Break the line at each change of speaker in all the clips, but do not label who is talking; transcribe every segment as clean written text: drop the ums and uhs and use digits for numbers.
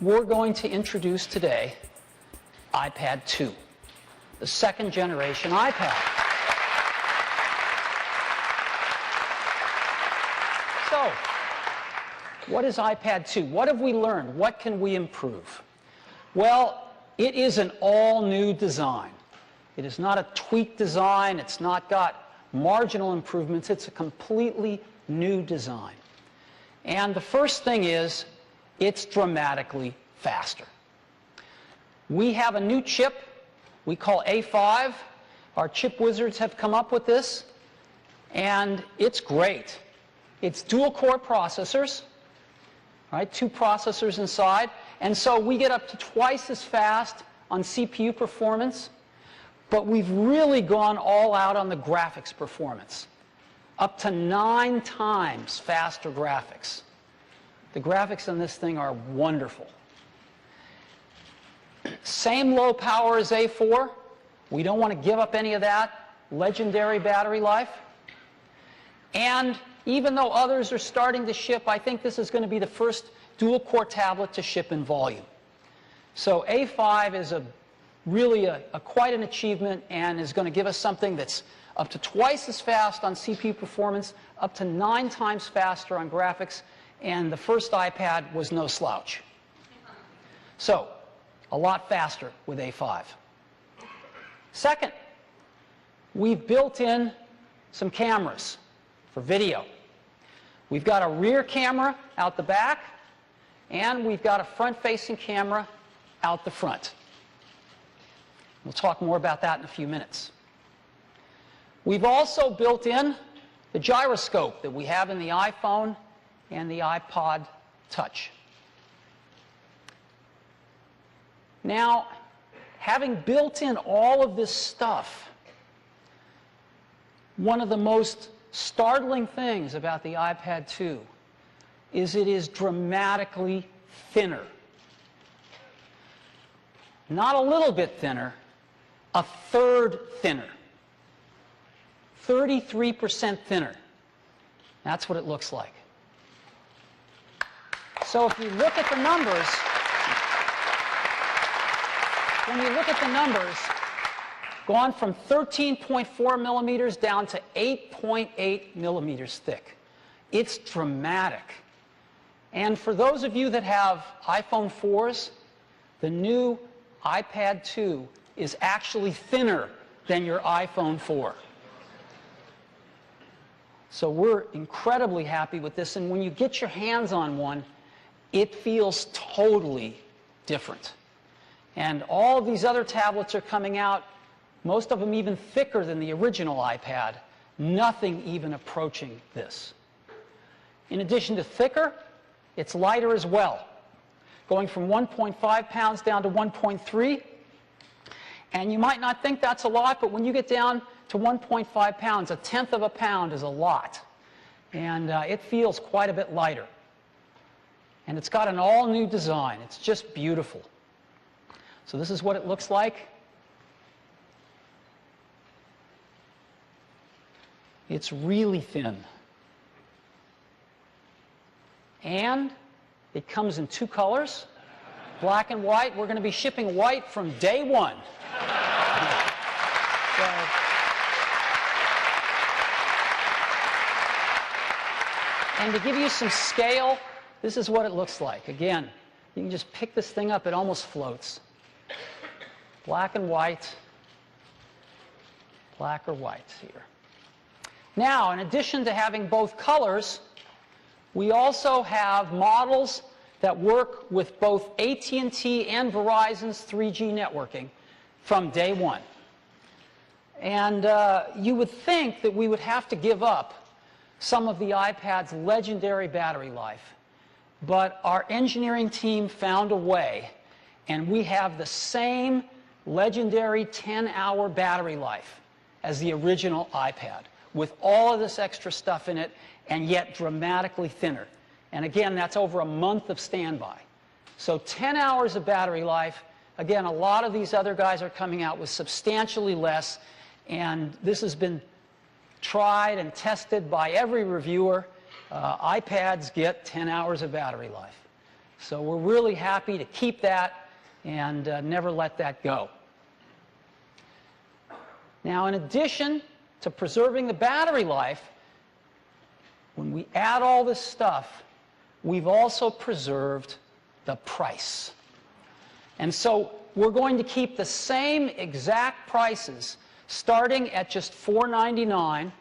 we're going to introduce today iPad 2, the second generation iPad. So, what is iPad 2? What have we learned? What can we improve? Well, it is an all-new design. It is not a tweaked design. It's not got marginal improvements. It's a completely new design. And the first thing is, it's dramatically faster. We have a new chip we call A5. Our chip wizards have come up with this, and it's great. It's dual-core processors, right? 2 processors inside, and so we get up to twice as fast on CPU performance, but we've really gone all out on the graphics performance, up to 9 times faster graphics. The graphics on this thing are wonderful. Same low power as A4. We don't want to give up any of that legendary battery life. And even though others are starting to ship, I think this is going to be the first dual-core tablet to ship in volume. So A5 is really quite an achievement and is going to give us something that's up to twice as fast on CPU performance, up to 9 times faster on graphics, and the first iPad was no slouch. So, a lot faster with A5. Second, we've built in some cameras for video. We've got a rear camera out the back, and we've got a front-facing camera out the front. We'll talk more about that in a few minutes. We've also built in the gyroscope that we have in the iPhone and the iPod Touch. Now, having built in all of this stuff, one of the most startling things about the iPad 2 is it is dramatically thinner. Not a little bit thinner, a third thinner. 33% thinner. That's what it looks like. So if you look at the numbers, when you look at the numbers, gone from 13.4 millimeters down to 8.8 millimeters thick. It's dramatic. And for those of you that have iPhone 4s, the new iPad 2 is actually thinner than your iPhone 4. So we're incredibly happy with this, and when you get your hands on one, it feels totally different. And all of these other tablets are coming out, most of them even thicker than the original iPad, nothing even approaching this. In addition to thicker, it's lighter as well, going from 1.5 pounds down to 1.3. And you might not think that's a lot, but when you get down to 1.5 pounds, 1/10 of a pound is a lot. And it feels quite a bit lighter. And it's got an all-new design. It's just beautiful. So this is what it looks like. It's really thin. And it comes in 2 colors, black and white. We're going to be shipping white from day 1. And to give you some scale, this is what it looks like. Again, you can just pick this thing up. It almost floats. Black and white. Black or white here. Now, in addition to having both colors, we also have models that work with both AT&T and Verizon's 3G networking from day 1. And you would think that we would have to give up some of the iPad's legendary battery life. But our engineering team found a way, and we have the same legendary 10-hour battery life as the original iPad, with all of this extra stuff in it, and yet dramatically thinner. And again, that's over a month of standby. So 10 hours of battery life. Again, a lot of these other guys are coming out with substantially less, and this has been tried and tested by every reviewer. iPads get 10 hours of battery life. So we're really happy to keep that and never let that go. Now, in addition to preserving the battery life, when we add all this stuff, we've also preserved the price. And so we're going to keep the same exact prices starting at just $4.99,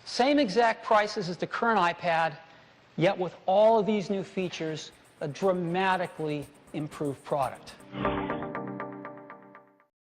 same exact prices as the current iPad, yet with all of these new features, a dramatically improved product.